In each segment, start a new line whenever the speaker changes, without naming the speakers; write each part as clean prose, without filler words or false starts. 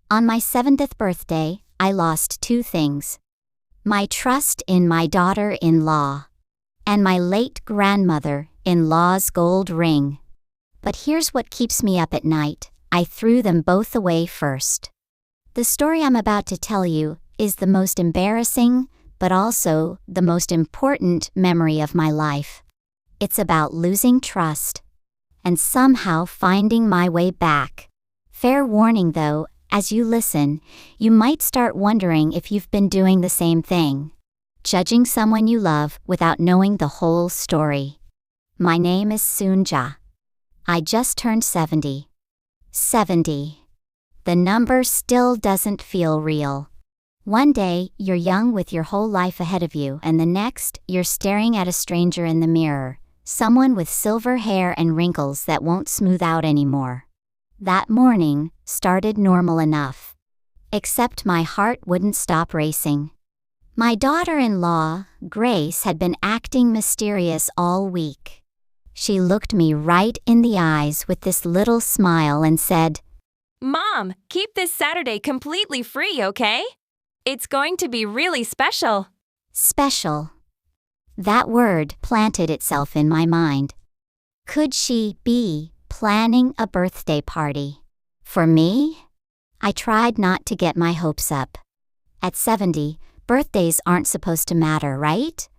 On my 70th birthday, I lost two things: my trust in my daughter-in-law and my late grandmother-in-law's gold ring. But here's what keeps me up at night: I threw them both away first. The story I'm about to tell you is the most embarrassing, but also the most important memory of my life. It's about losing trust and somehow finding my way back. Fair warning though, as you listen, you might start wondering if you've been doing the same thing, judging someone you love without knowing the whole story. My name is Sunja. I just turned 70. 70. The number still doesn't feel real. One day, you're young with your whole life ahead of you, and the next, you're staring at a stranger in the mirror, someone with silver hair and wrinkles that won't smooth out anymore. That morning started normal enough. Except my heart wouldn't stop racing. My daughter-in-law, Grace, had been acting mysterious all week. She looked me right in the eyes with this little smile and said,
"Mom, keep this Saturday completely free, okay? It's going to be really special."
Special. That word planted itself in my mind. Could she be planning a birthday party for me? I tried not to get my hopes up. At 70, birthdays aren't supposed to matter, right?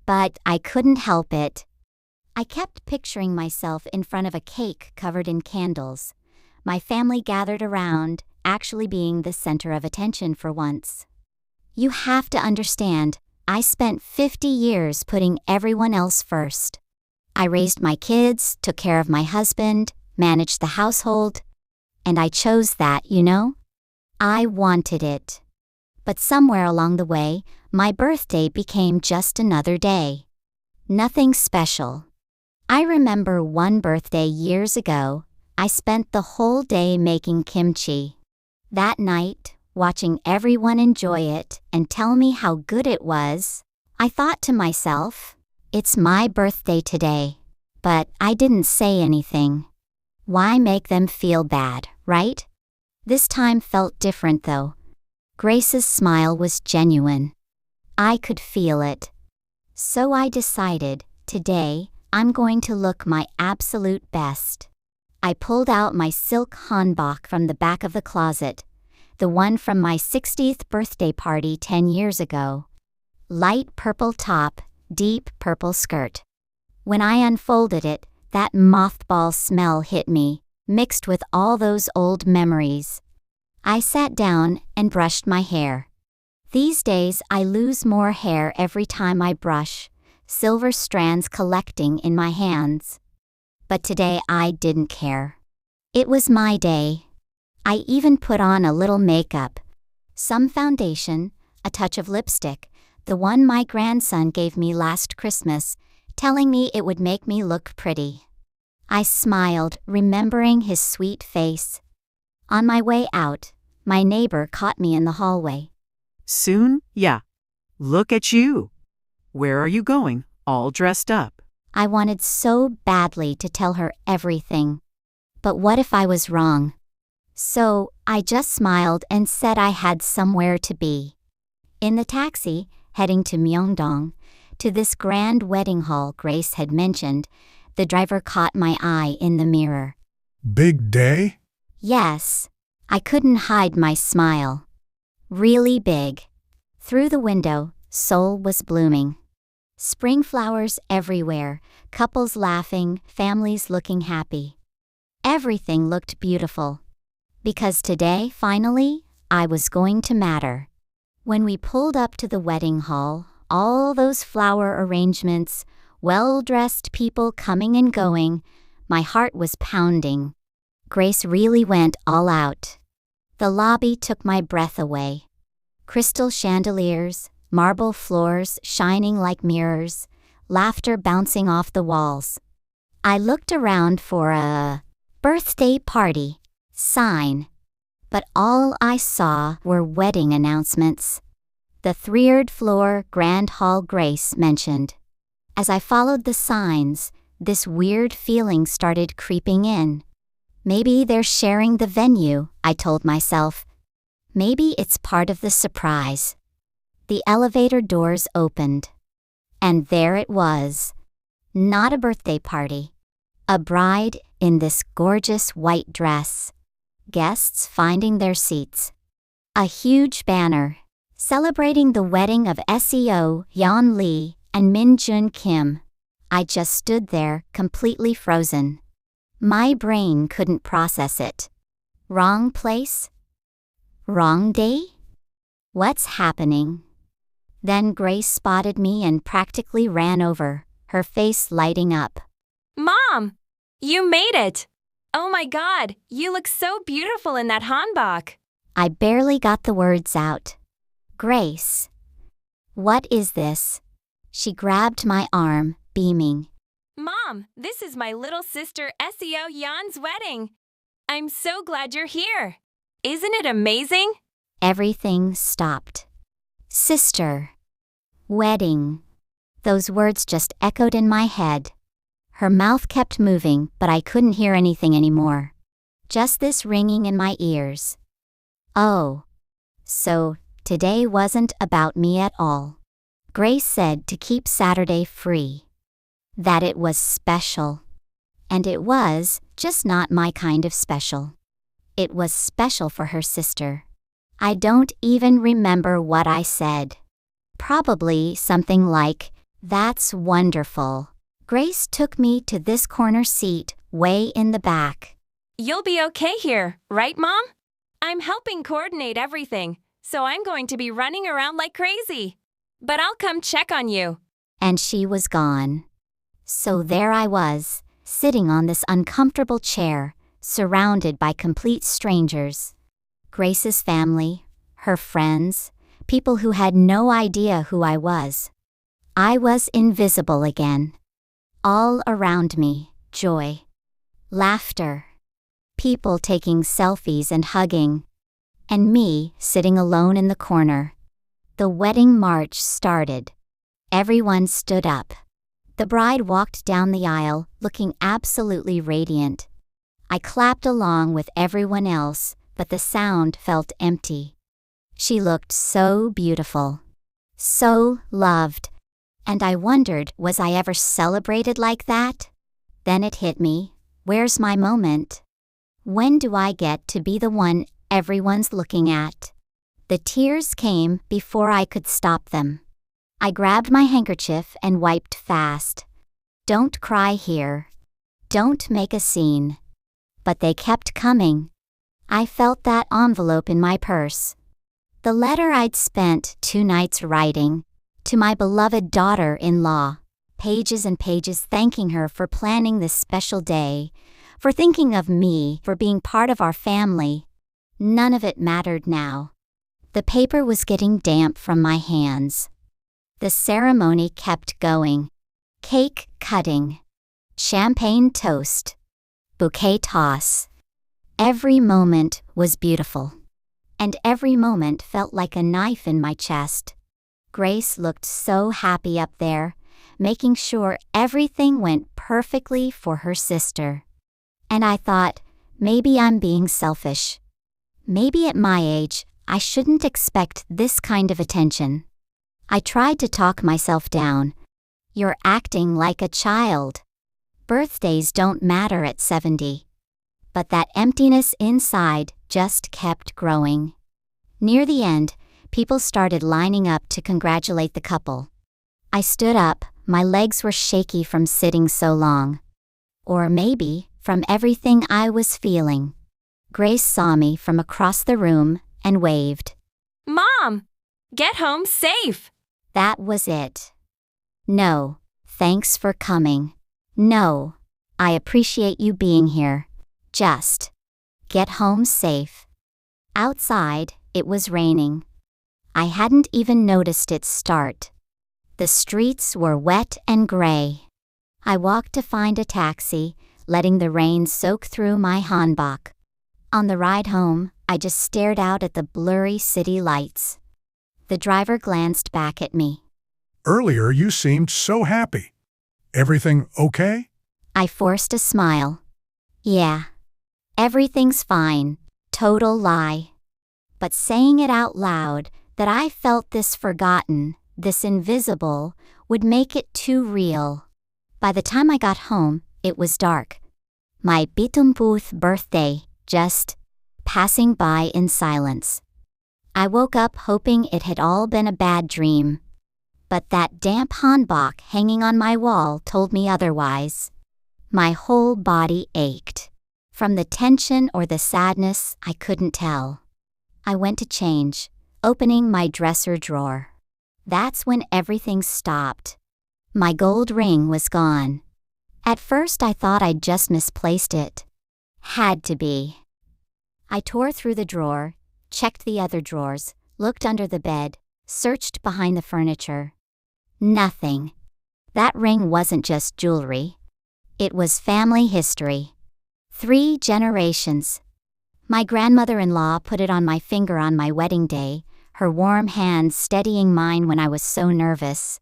But I couldn't help it. I kept picturing myself in front of a cake covered in candles, my family gathered around, actually being the center of attention for once. You have to understand, I spent 50 years putting everyone else first. I raised my kids, took care of my husband, managed the household, and I chose that, you know? I wanted it. But somewhere along the way, my birthday became just another day. Nothing special. I remember one birthday years ago, I spent the whole day making kimchi. That night, watching everyone enjoy it and tell me how good it was, I thought to myself, it's my birthday today. But I didn't say anything. Why make them feel bad, right? This time felt different though. Grace's smile was genuine. I could feel it. So I decided, today, I'm going to look my absolute best. I pulled out my silk hanbok from the back of the closet, the one from my 60th birthday party 10 years ago. Light purple top, deep purple skirt. When I unfolded it, that mothball smell hit me, mixed with all those old memories. I sat down and brushed my hair. These days I lose more hair every time I brush, silver strands collecting in my hands. But today I didn't care. It was my day. I even put on a little makeup. Some foundation, a touch of lipstick, the one my grandson gave me last Christmas, telling me it would make me look pretty. I smiled, remembering his sweet face. On my way out, my neighbor caught me in the hallway.
"Soon? Yeah. Look at you. Where are you going, all dressed up?"
I wanted so badly to tell her everything. But what if I was wrong? So I just smiled and said I had somewhere to be. In the taxi, heading to Myeongdong, to this grand wedding hall Grace had mentioned, the driver caught my eye in the mirror.
"Big day?"
Yes. I couldn't hide my smile. Really big. Through the window, Seoul was blooming. Spring flowers everywhere, couples laughing, families looking happy. Everything looked beautiful. Because today, finally, I was going to matter. When we pulled up to the wedding hall, all those flower arrangements, well-dressed people coming and going, my heart was pounding. Grace really went all out. The lobby took my breath away. Crystal chandeliers, marble floors shining like mirrors, laughter bouncing off the walls. I looked around for a birthday party sign, but all I saw were wedding announcements. The 3rd floor Grand Hall Grace mentioned. As I followed the signs, this weird feeling started creeping in. Maybe they're sharing the venue, I told myself, Maybe it's part of the surprise. The elevator doors opened. And there it was. Not a birthday party. A bride in this gorgeous white dress. Guests finding their seats. A huge banner celebrating the wedding of SEO Yeon Lee and Min Jun Kim. I just stood there, completely frozen. My brain couldn't process it. Wrong place? Wrong day? What's happening? Then Grace spotted me and practically ran over, her face lighting up.
Mom! You made it! Oh my God, you look so beautiful in that hanbok.
I barely got the words out. Grace. What is this? She grabbed my arm, beaming.
Mom, this is my little sister SEO Yeon's wedding. I'm so glad you're here. Isn't it amazing?
Everything stopped. Sister. Wedding. Those words just echoed in my head. Her mouth kept moving, but I couldn't hear anything anymore. Just this ringing in my ears. Oh. So, today wasn't about me at all. Grace said to keep Saturday free. That it was special. And it was, just not my kind of special. It was special for her sister. I don't even remember what I said. Probably something like, "That's wonderful." Grace took me to this corner seat, way in the back.
You'll be okay here, right, Mom? I'm helping coordinate everything, so I'm going to be running around like crazy. But I'll come check on you.
And she was gone. So there I was, sitting on this uncomfortable chair, surrounded by complete strangers. Grace's family, her friends, people who had no idea who I was. I was invisible again. All around me, joy, laughter, people taking selfies and hugging, and me sitting alone in the corner. The wedding march started. Everyone stood up. The bride walked down the aisle, looking absolutely radiant. I clapped along with everyone else, but the sound felt empty. She looked so beautiful, so loved. And I wondered, was I ever celebrated like that? Then it hit me, where's my moment? When do I get to be the one everyone's looking at? The tears came before I could stop them. I grabbed my handkerchief and wiped fast. Don't cry here. Don't make a scene. But they kept coming. I felt that envelope in my purse. The letter I'd spent 2 nights writing. To my beloved daughter-in-law, pages and pages thanking her for planning this special day, for thinking of me, for being part of our family. None of it mattered now. The paper was getting damp from my hands. The ceremony kept going. Cake cutting. Champagne toast. Bouquet toss. Every moment was beautiful. And every moment felt like a knife in my chest. Grace looked so happy up there, making sure everything went perfectly for her sister. And I thought, maybe I'm being selfish. Maybe at my age, I shouldn't expect this kind of attention. I tried to talk myself down. You're acting like a child. Birthdays don't matter at 70. But that emptiness inside just kept growing. Near the end, people started lining up to congratulate the couple. I stood up, my legs were shaky from sitting so long. Or maybe, from everything I was feeling. Grace saw me from across the room and waved.
Mom! Get home safe!
That was it. No, thanks for coming. No, I appreciate you being here. Just get home safe. Outside, it was raining. I hadn't even noticed it start. The streets were wet and gray. I walked to find a taxi, letting the rain soak through my hanbok. On the ride home, I just stared out at the blurry city lights. The driver glanced back at me.
Earlier you seemed so happy. Everything okay?
I forced a smile. Yeah. Everything's fine. Total lie. but saying it out loud, that I felt this forgotten, this invisible, would make it too real. By the time I got home, it was dark. My 17th birthday, just passing by in silence. I woke up hoping it had all been a bad dream. But that damp hanbok hanging on my wall told me otherwise. My whole body ached. From the tension or the sadness, I couldn't tell. I went to change, opening my dresser drawer. That's when everything stopped. My gold ring was gone. At first I thought I'd just misplaced it. Had to be. I tore through the drawer, checked the other drawers, looked under the bed, searched behind the furniture. Nothing. That ring wasn't just jewelry. It was family history. 3 generations. My grandmother-in-law put it on my finger on my wedding day, her warm hand steadying mine when I was so nervous.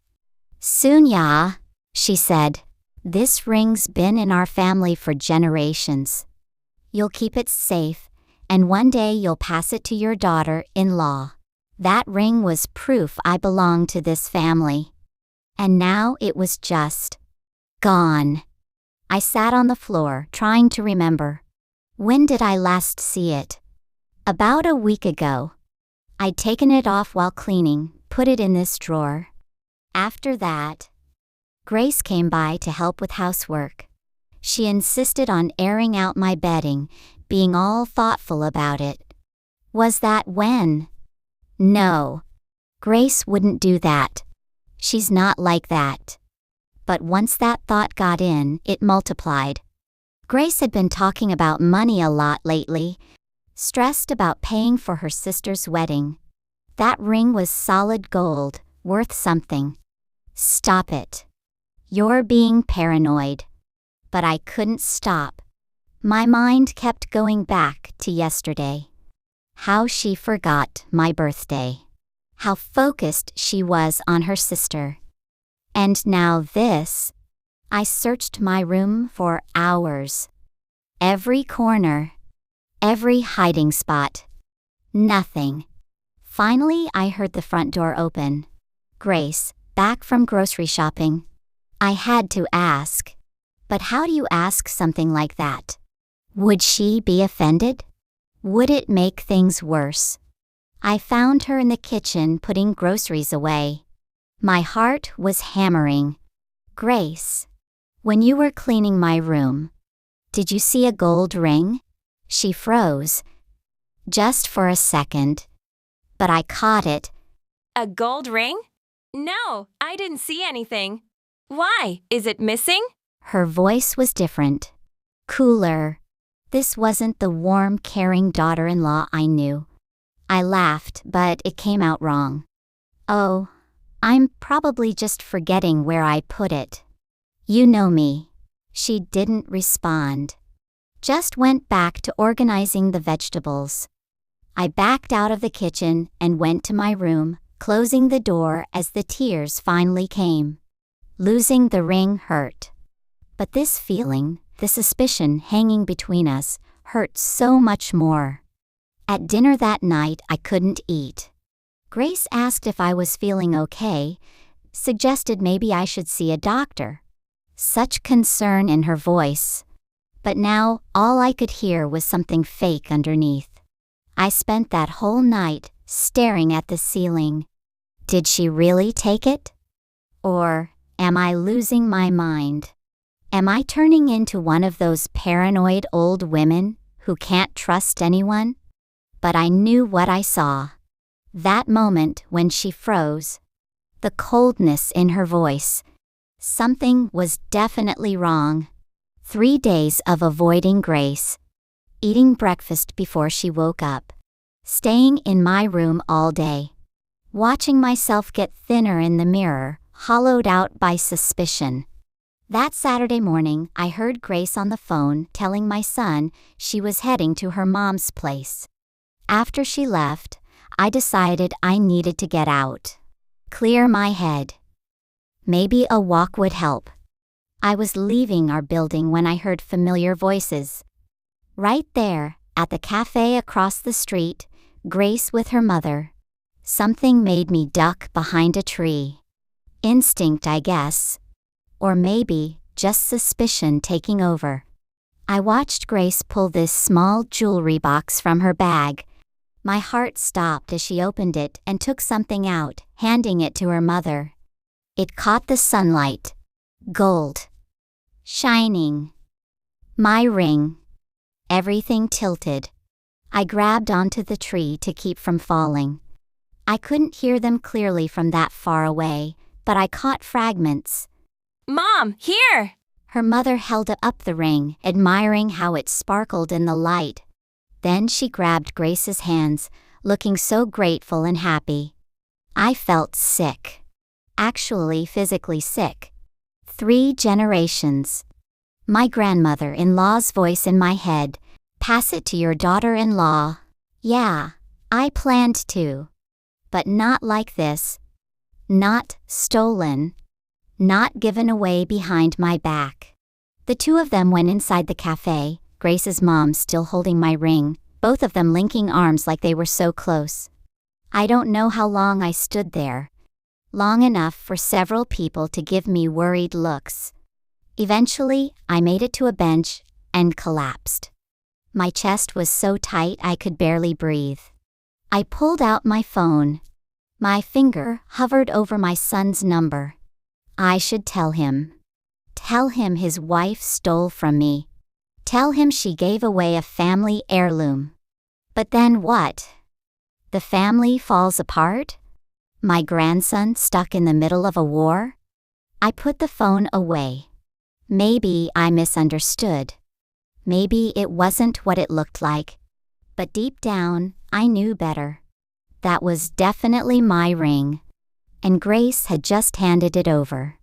"Sunya," she said, "this ring's been in our family for generations. You'll keep it safe, and one day you'll pass it to your daughter-in-law." That ring was proof I belonged to this family. And now it was just gone. I sat on the floor, trying to remember. When did I last see it? About a week ago. I'd taken it off while cleaning, put it in this drawer. After that, Grace came by to help with housework. She insisted on airing out my bedding, being all thoughtful about it. Was that when? No. Grace wouldn't do that. She's not like that. But once that thought got in, it multiplied. Grace had been talking about money a lot lately, stressed about paying for her sister's wedding. That ring was solid gold, worth something. Stop it. You're being paranoid. But I couldn't stop. My mind kept going back to yesterday. How she forgot my birthday. How focused she was on her sister. And now this. I searched my room for hours. Every corner. Every hiding spot. Nothing. Finally, I heard the front door open. Grace, back from grocery shopping. I had to ask. But how do you ask something like that? Would she be offended? Would it make things worse? I found her in the kitchen putting groceries away. My heart was hammering. "Grace, when you were cleaning my room, did you see a gold ring?" She froze. Just for a second. But I caught it.
A gold ring? No, I didn't see anything. Why? Is it missing?
Her voice was different. Cooler. This wasn't the warm, caring daughter-in-law I knew. I laughed, but it came out wrong. "Oh, I'm probably just forgetting where I put it." "You know me." She didn't respond. Just went back to organizing the vegetables. I backed out of the kitchen and went to my room, closing the door as the tears finally came. Losing the ring hurt. But this feeling, the suspicion hanging between us, hurt so much more. At dinner that night, I couldn't eat. Grace asked if I was feeling okay, suggested maybe I should see a doctor. Such concern in her voice. But now, all I could hear was something fake underneath. I spent that whole night staring at the ceiling. Did she really take it? Or am I losing my mind? Am I turning into one of those paranoid old women who can't trust anyone? But I knew what I saw. That moment when she froze. The coldness in her voice. Something was definitely wrong. 3 days of avoiding Grace. Eating breakfast before she woke up. Staying in my room all day. Watching myself get thinner in the mirror, hollowed out by suspicion. That Saturday morning, I heard Grace on the phone telling my son she was heading to her mom's place. After she left, I decided I needed to get out. Clear my head. Maybe a walk would help. I was leaving our building when I heard familiar voices. Right there, at the cafe across the street, Grace with her mother. Something made me duck behind a tree. Instinct, I guess. Or maybe just suspicion taking over. I watched Grace pull this small jewelry box from her bag. My heart stopped as she opened it and took something out, handing it to her mother. It caught the sunlight. Gold. Shining. My ring. Everything tilted. I grabbed onto the tree to keep from falling. I couldn't hear them clearly from that far away, but I caught fragments.
Mom, here!
Her mother held up the ring, admiring how it sparkled in the light. Then she grabbed Grace's hands, looking so grateful and happy. I felt sick. Actually, physically sick. 3 generations. My grandmother-in-law's voice in my head. Pass it to your daughter-in-law. Yeah, I planned to. But not like this. Not stolen. Not given away behind my back. The two of them went inside the cafe, Grace's mom still holding my ring, both of them linking arms like they were so close. I don't know how long I stood there. Long enough for several people to give me worried looks. Eventually, I made it to a bench and collapsed. My chest was so tight I could barely breathe. I pulled out my phone. My finger hovered over my son's number. I should tell him. Tell him his wife stole from me. Tell him she gave away a family heirloom. But then what? The family falls apart? My grandson stuck in the middle of a war? I put the phone away. Maybe I misunderstood. Maybe it wasn't what it looked like. But deep down, I knew better. That was definitely my ring. And Grace had just handed it over.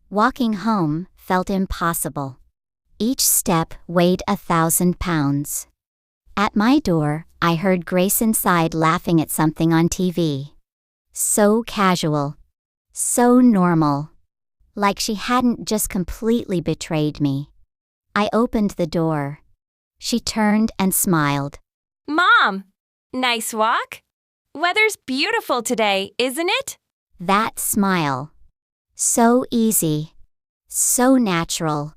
Walking home felt impossible. Each step weighed 1,000 pounds. At my door, I heard Grace inside laughing at something on TV. So casual. So normal. Like she hadn't just completely betrayed me. I opened the door. She turned and smiled.
Mom! Nice walk? Weather's beautiful today, isn't it?
That smile. So easy. So natural.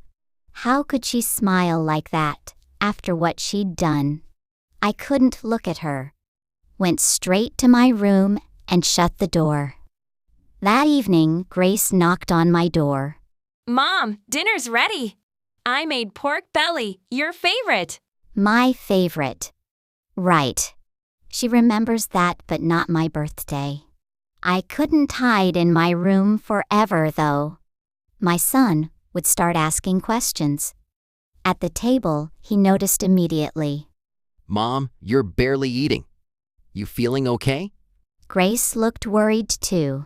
How could she smile like that, after what she'd done? I couldn't look at her. Went straight to my room and shut the door. That evening, Grace knocked on my door.
Mom, dinner's ready. I made pork belly, your favorite.
My favorite. Right. She remembers that, but not my birthday. I couldn't hide in my room forever, though. My son would start asking questions. At the table, he noticed immediately.
Mom, you're barely eating. You feeling okay?
Grace looked worried too.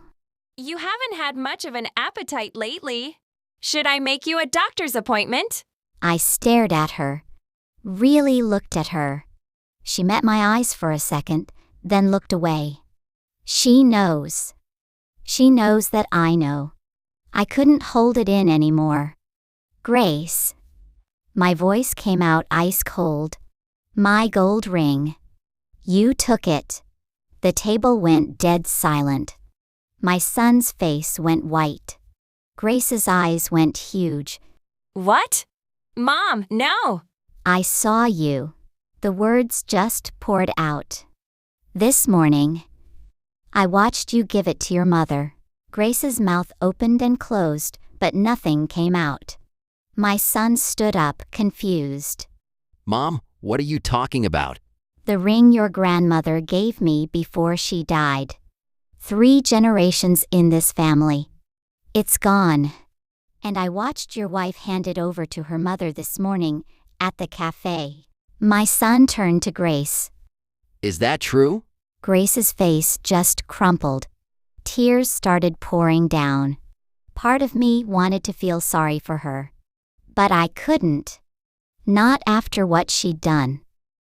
You haven't had much of an appetite lately. Should I make you a doctor's appointment?
I stared at her. Really looked at her. She met my eyes for a second, then looked away. She knows. She knows that I know. I couldn't hold it in anymore. Grace. My voice came out ice cold. My gold ring. You took it. The table went dead silent. My son's face went white. Grace's eyes went huge.
What? Mom, no.
I saw you. The words just poured out. This morning, I watched you give it to your mother. Grace's mouth opened and closed, but nothing came out. My son stood up, confused.
Mom, what are you talking about?
The ring your grandmother gave me before she died. 3 generations in this family. It's gone. And I watched your wife hand it over to her mother this morning at the cafe. My son turned to Grace.
Is that true?
Grace's face just crumpled. Tears started pouring down. Part of me wanted to feel sorry for her. But I couldn't. Not after what she'd done.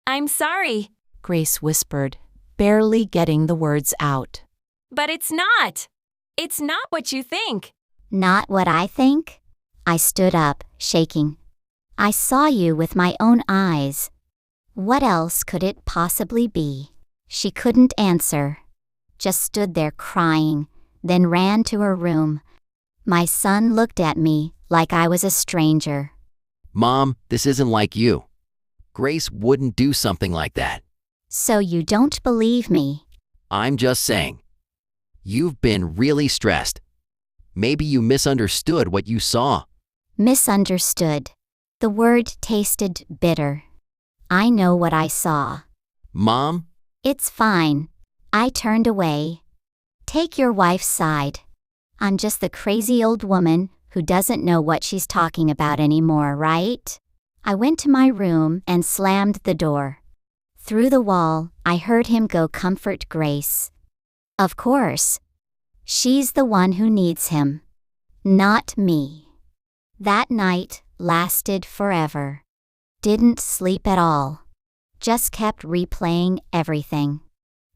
I'm sorry.
Grace whispered, barely getting the words out.
But it's not. It's not what you think.
Not what I think? I stood up, shaking. I saw you with my own eyes. What else could it possibly be? She couldn't answer. Just stood there crying, then ran to her room. My son looked at me like I was a stranger.
Mom, this isn't like you. Grace wouldn't do something like that.
So you don't believe me?
I'm just saying. You've been really stressed. Maybe you misunderstood what you saw.
Misunderstood. The word tasted bitter. I know what I saw.
Mom?
It's fine. I turned away. Take your wife's side. I'm just the crazy old woman who doesn't know what she's talking about anymore, right? I went to my room and slammed the door. Through the wall, I heard him go comfort Grace. Of course. She's the one who needs him. Not me. That night lasted forever. Didn't sleep at all. Just kept replaying everything.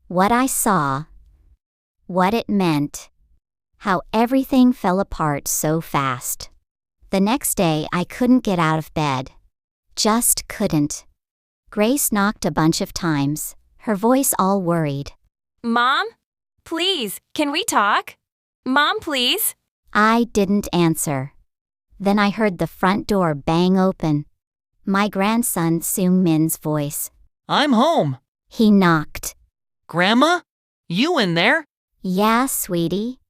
What I saw. What it meant. How everything fell apart so fast. The next day I couldn't get out of bed. Just couldn't. Grace knocked a bunch of times, her voice all worried.
Mom? Please, can we talk? Mom, please?
I didn't answer. Then I heard the front door bang open. My grandson Seung Min's voice.
I'm home.
He knocked.
Grandma? You in there?
Yeah, sweetie.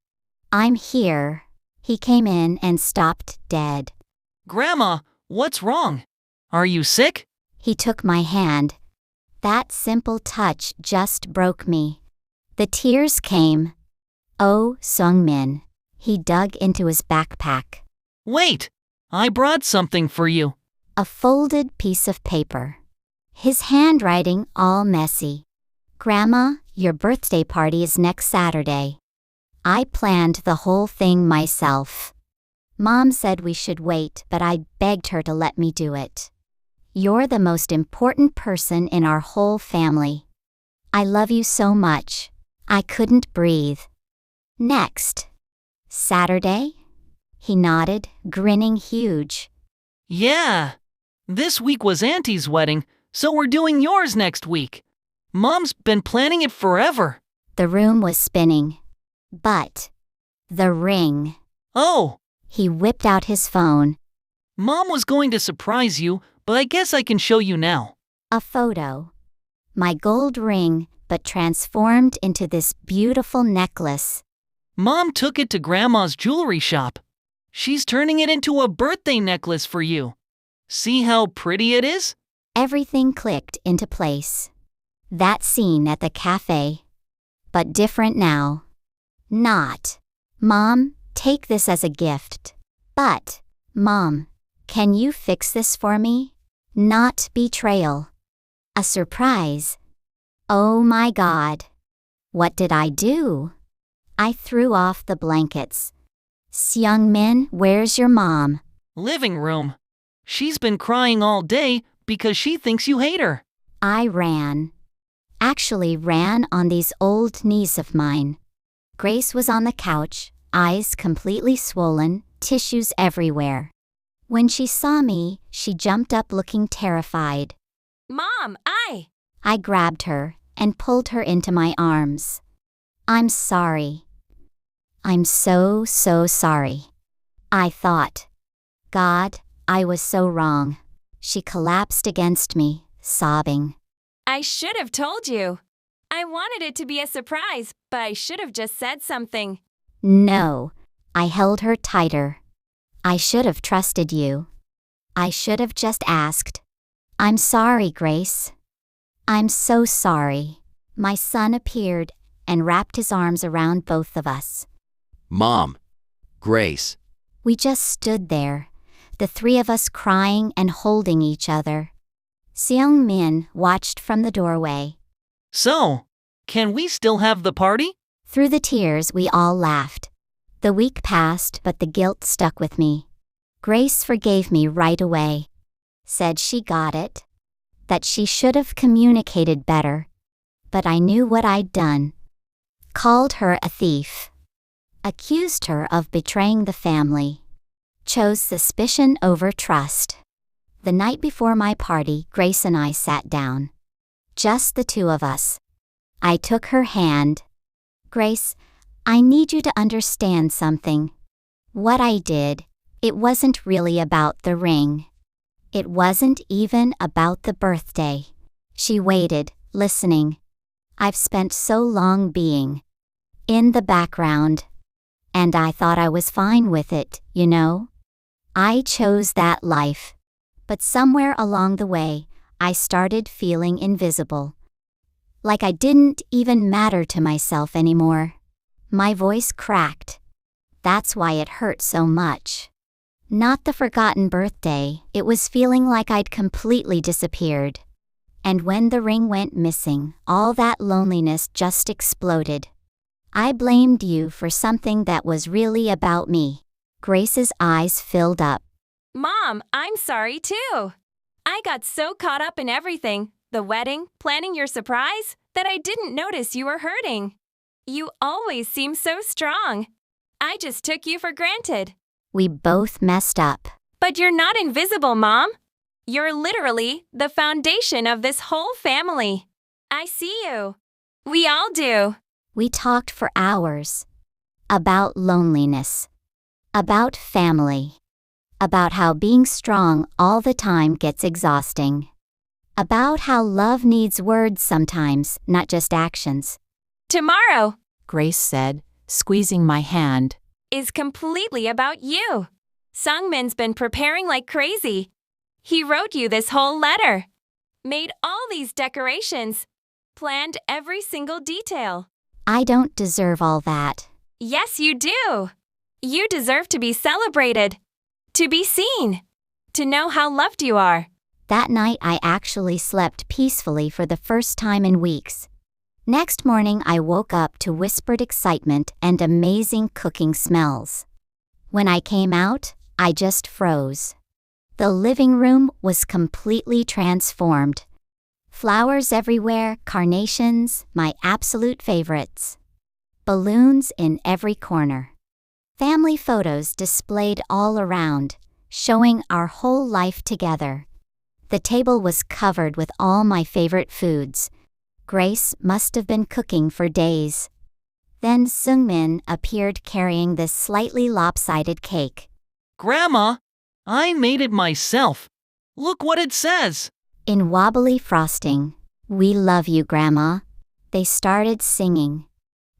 I'm here. He came in and stopped dead.
Grandma, what's wrong? Are you sick?
He took my hand. That simple touch just broke me. The tears came. Oh, Seung Min. He dug into his backpack.
Wait, I brought something for you.
A folded piece of paper. His handwriting all messy. Grandma, your birthday party is next Saturday. I planned the whole thing myself. Mom said we should wait, but I begged her to let me do it. You're the most important person in our whole family. I love you so much. I couldn't breathe. Next. Saturday? He nodded, grinning huge.
Yeah. This week was Auntie's wedding, so we're doing yours next week. Mom's been planning it forever.
The room was spinning. But the ring.
Oh,
He whipped out his phone.
Mom was going to surprise you, but I guess I can show you now.
A photo. My gold ring, but transformed into this beautiful necklace.
Mom took it to Grandma's jewelry shop. She's turning it into a birthday necklace for you. See how pretty it is?
Everything clicked into place. That scene at the cafe. But different now. Not, Mom, take this as a gift. But, Mom, can you fix this for me? Not betrayal. A surprise. Oh my God. What did I do? I threw off the blankets. Seung Min, where's your mom?
Living room. She's been crying all day because she thinks you hate her.
I ran. Actually ran on these old knees of mine. Grace was on the couch, eyes completely swollen, tissues everywhere. When she saw me, she jumped up looking terrified.
Mom,
I grabbed her and pulled her into my arms. I'm sorry. I'm so sorry. I thought. God, I was so wrong. She collapsed against me, sobbing.
I should have told you. I wanted it to be a surprise, but I should have just said something.
No, I held her tighter. I should have trusted you. I should have just asked. I'm sorry, Grace. I'm so sorry. My son appeared and wrapped his arms around both of us.
Mom. Grace.
We just stood there, the three of us crying and holding each other. Seung Min watched from the doorway.
So, can we still have the party?
Through the tears, we all laughed. The week passed, but the guilt stuck with me. Grace forgave me right away. Said she got it. That she should have communicated better. But I knew what I'd done. Called her a thief. Accused her of betraying the family. Chose suspicion over trust. The night before my party, Grace and I sat down. Just the two of us. I took her hand. Grace, I need you to understand something. What I did, it wasn't really about the ring. It wasn't even about the birthday. She waited, listening. I've spent so long being in the background. And I thought I was fine with it, you know? I chose that life. But somewhere along the way, I started feeling invisible. Like I didn't even matter to myself anymore. My voice cracked. That's why it hurt so much. Not the forgotten birthday, it was feeling like I'd completely disappeared. And when the ring went missing, all that loneliness just exploded. I blamed you for something that was really about me. Grace's eyes filled up.
Mom, I'm sorry too. I got so caught up in everything, the wedding, planning your surprise, that I didn't notice you were hurting. You always seem so strong. I just took you for granted.
We both messed up.
But you're not invisible, Mom. You're literally the foundation of this whole family. I see you. We all do.
We talked for hours. About loneliness. About family. About how being strong all the time gets exhausting. About how love needs words sometimes, not just actions.
Tomorrow,
Grace said, squeezing my hand.
is completely about you. Sungmin's been preparing like crazy. He wrote you this whole letter, made all these decorations, planned every single detail.
I don't deserve all that.
Yes, you do. You deserve to be celebrated, to be seen, to know how loved you are.
That night I actually slept peacefully for the first time in weeks. Next morning I woke up to whispered excitement and amazing cooking smells. When I came out, I just froze. The living room was completely transformed. Flowers everywhere, carnations, my absolute favorites. Balloons in every corner. Family photos displayed all around, showing our whole life together. The table was covered with all my favorite foods. Grace must have been cooking for days. Then Sungmin appeared carrying this slightly lopsided cake.
Grandma, I made it myself. Look what it says.
In wobbly frosting, "We love you, Grandma." They started singing.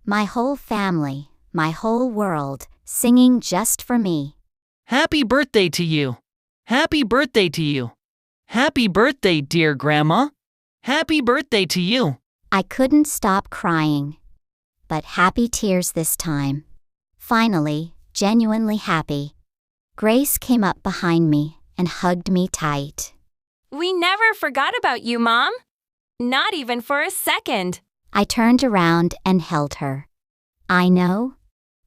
My whole family, my whole world, singing just for me.
Happy birthday to you. Happy birthday to you. Happy birthday, dear Grandma. Happy birthday to you.
I couldn't stop crying. But happy tears this time. Finally, genuinely happy. Grace came up behind me and hugged me tight.
We never forgot about you, Mom. Not even for a second.
I turned around and held her. I know.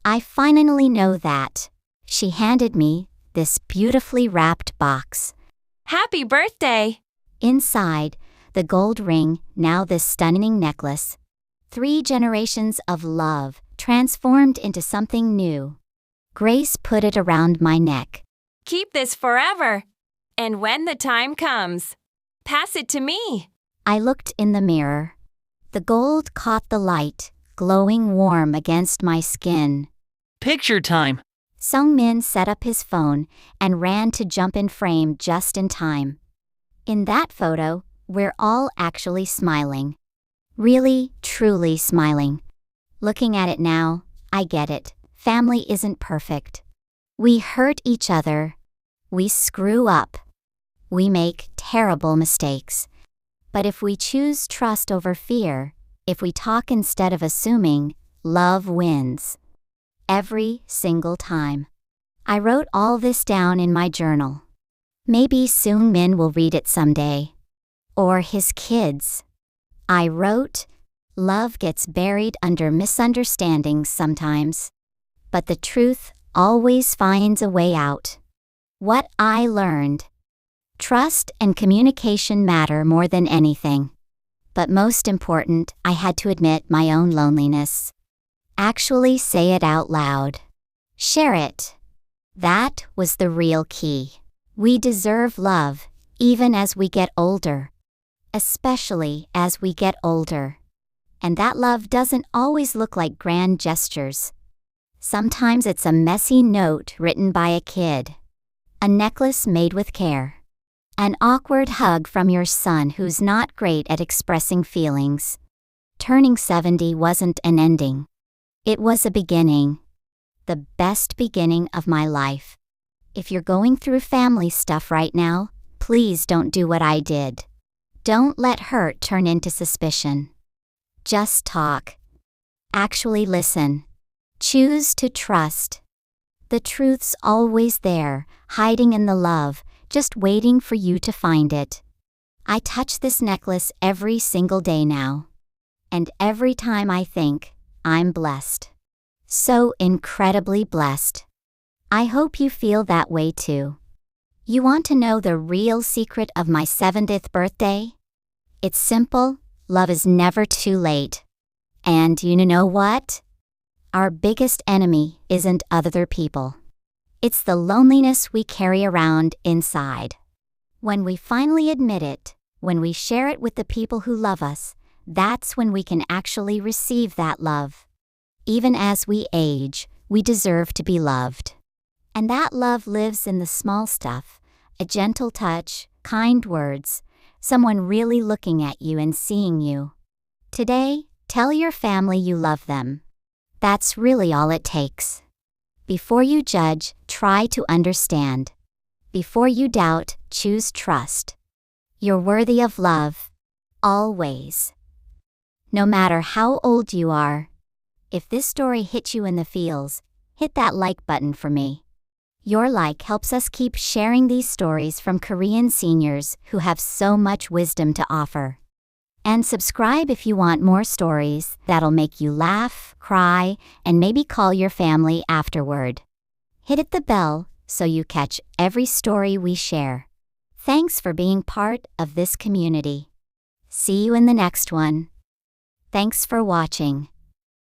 I finally know that. She handed me this beautifully wrapped box.
Happy birthday.
Inside, the gold ring, now this stunning necklace. 3 generations of love transformed into something new. Grace put it around my neck.
Keep this forever. And when the time comes, pass it to me.
I looked in the mirror. The gold caught the light, glowing warm against my skin.
Picture time.
Sungmin set up his phone and ran to jump in frame just in time. In that photo, we're all actually smiling. Really, truly smiling. Looking at it now, I get it. Family isn't perfect. We hurt each other. We screw up. We make terrible mistakes. But if we choose trust over fear, if we talk instead of assuming, love wins. Every single time. I wrote all this down in my journal. Maybe Sungmin will read it someday. Or his kids. I wrote, love gets buried under misunderstandings sometimes. But the truth always finds a way out. What I learned. Trust and communication matter more than anything. But most important, I had to admit my own loneliness. Actually say it out loud. Share it. That was the real key. We deserve love, even as we get older. Especially as we get older. And that love doesn't always look like grand gestures. Sometimes it's a messy note written by a kid, a necklace made with care, an awkward hug from your son who's not great at expressing feelings. Turning 70 wasn't an ending. It was a beginning. The best beginning of my life. If you're going through family stuff right now, please don't do what I did. Don't let hurt turn into suspicion. Just talk. Actually listen. Choose to trust. The truth's always there, hiding in the love, just waiting for you to find it. I touch this necklace every single day now. And every time I think, I'm blessed. So incredibly blessed. I hope you feel that way too. You want to know the real secret of my 70th birthday? It's simple, love is never too late. And you know what? Our biggest enemy isn't other people. It's the loneliness we carry around inside. When we finally admit it, when we share it with the people who love us, that's when we can actually receive that love. Even as we age, we deserve to be loved. And that love lives in the small stuff, a gentle touch, kind words, someone really looking at you and seeing you. Today, tell your family you love them. That's really all it takes. Before you judge, try to understand. Before you doubt, choose trust. You're worthy of love. Always. No matter how old you are. If this story hit you in the feels, hit that like button for me. Your like helps us keep sharing these stories from Korean seniors who have so much wisdom to offer. And subscribe if you want more stories that'll make you laugh, cry, and maybe call your family afterward. Hit the bell so you catch every story we share. Thanks for being part of this community. See you in the next one. Thanks for watching.